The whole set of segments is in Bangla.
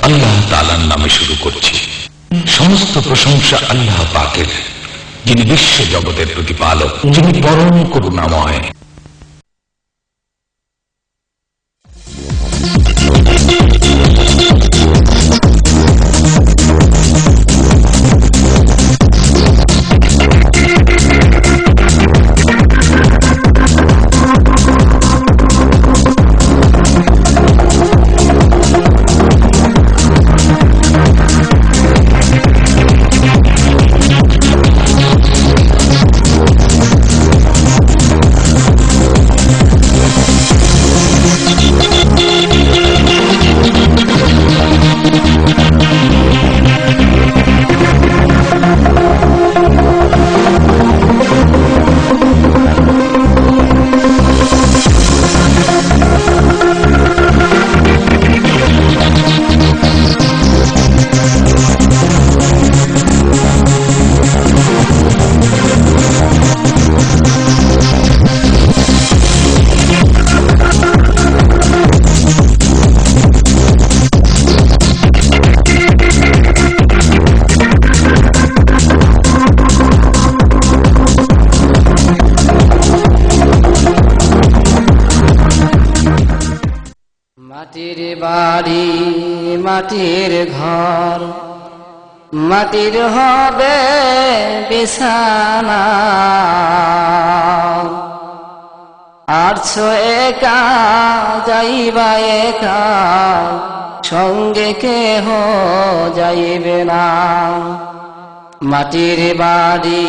আল্লাহ তাআলার নামে শুরু করছি। সমস্ত প্রশংসা আল্লাহ পাকের, যিনি বিশ্ব জগতের প্রতিপালক, যিনি পরম করুণাময়। মাটির বাড়ি মাটির ঘর, মাটির হবে বিছানা, আরছো একা যাইবা একা, সঙ্গে কেহ যাইবে না। মাটির বাড়ি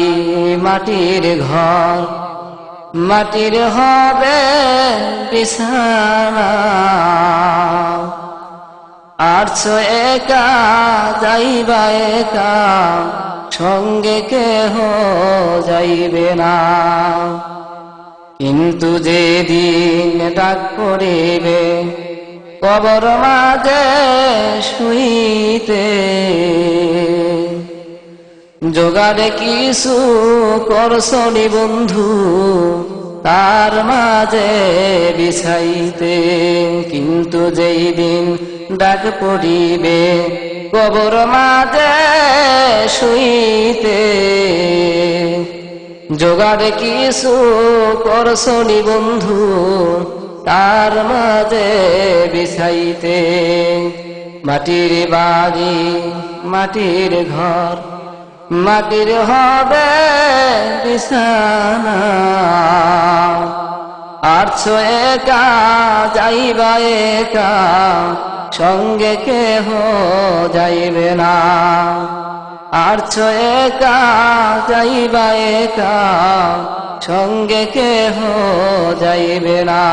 মাটির ঘর, মাটির হবে বিছানা, আরছো একা যাইবা একা, সঙ্গে কেহ যাইবে না। কিন্তু যেদিন ডাক পড়িবে কবর মাঝে শুইতে, জোগাড়ে কিছু করছনি বন্ধু তার মাঝে বিছাইতে। কিন্তু যেই দিন ডাক পড়িবে কবর মাঝে শুইতে, জোগাড়ে কিছু করছনি বন্ধু তার মাঝে বিছাইতে। মাটির বাড়ি মাটির ঘর, মাটির হবে বিছানা, আরছো একা যাইবা একা, সঙ্গে কেহ যাইবে না। আরছো একা যাইবা একা, সঙ্গে কেহ যাইবে না।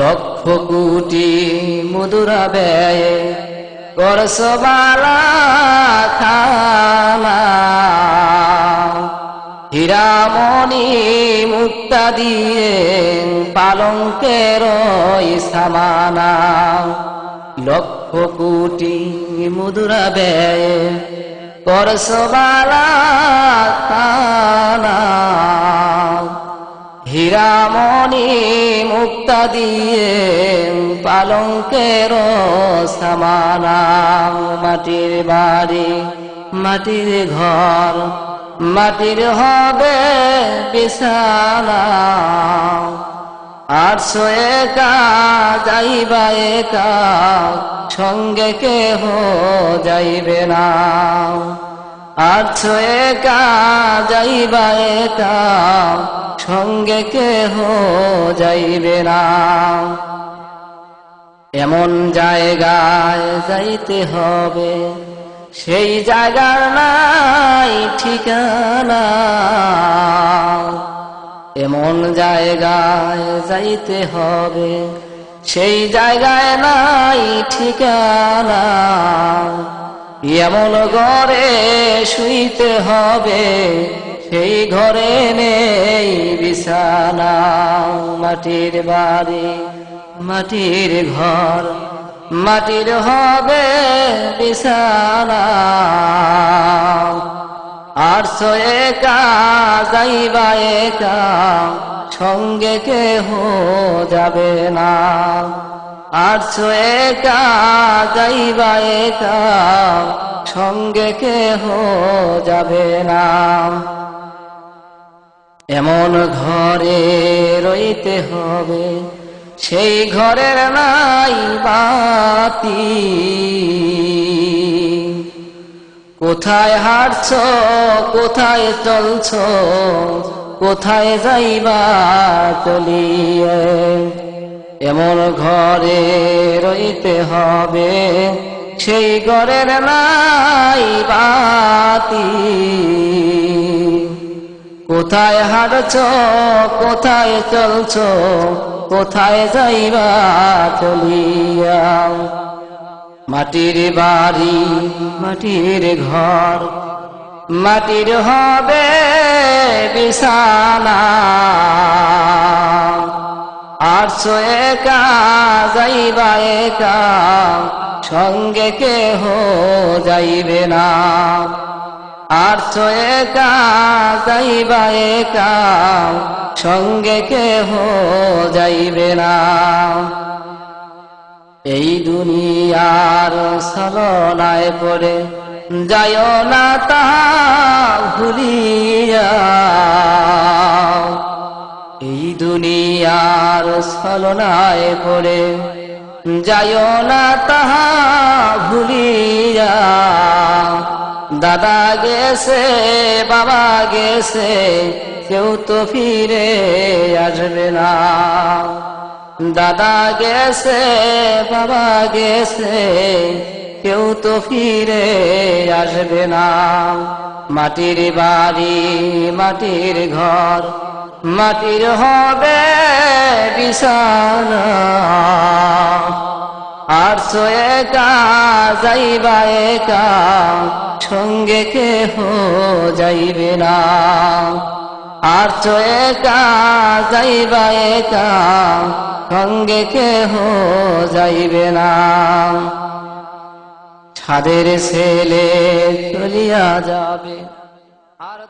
লক্ষ কোটি মুদ্রা ব্যয়ে করছ বালা খানা, হীরামণি মুক্তা দিয়ে পালঙ্কের সামানা। লক্ষ কোটি মুদ্রা ব্যয়ে করছ বালা খানা, হীরামণি মুক্তা দিয়ে পালঙ্কের সামানা। মাটির বাড়ি মাটির ঘর, মাটির হবে বিছানা, আরছো একা যাইবা একা, সঙ্গে কেহ যাইবে না। আরছো একা যাইবা একা, সঙ্গে কেহ যাইবে না। এমন জায়গায় যাইতে হবে সেই জায়গার নাই ঠিকানা, এমন জায়গায় যাইতে হবে সেই জায়গায় নাই ঠিকানা। এমন ঘরে শুইতে হবে সেই ঘরে নেই বিছানা। মাটির বাড়ি মাটির ঘর, মাটির হবে বিছানা, আরছো একা যাইবা একা, সঙ্গে কেহ যাবে না। আর একা যাইবা একা, সঙ্গে কেহ যাবে না। এমন ঘরে রইতে হবে, সেই ঘরের নাই বাতি। কোথায় হাঁটছ, কোথায় চলছ, কোথায় যাইবা চলিয়ে। এমন ঘরে রইতে হবে, সেই ঘরের নাই বাতি। কোথায় হাঁটছ, কোথায় চলছ, কোথায় যাইবা চলিয়া। মাটির বাড়ি, মাটির ঘর, মাটির হবে বিছানা। আর একা যাইবা একা, সঙ্গে কেহ যাইবে না। আর একা যাইবা একা, সঙ্গে কেহ যাইবে না। এই দুনিয়ার ছলনায় পড়ে যাইও না তাহা ভুলিয়া। এই দুনিয়ার ছলনায় পড়ে যাইও না তাহা ভুলিয়া। দাদা গেছে, বাবা গেছে, কেউ তো ফিরে আসবে না। দাদা গেছে, বাবা গেছে, কেউ তো ফিরে আসবে না। মাটির বাড়ি, মাটির ঘর, মাটির হবে বিছানা। আর একা যাইবা একা, সঙ্গে কেহ যাইবে না। আর একা যাইবা একা, সঙ্গে কেহ যাইবে না। ছাদের ছেলে চলিয়া যাবে, আর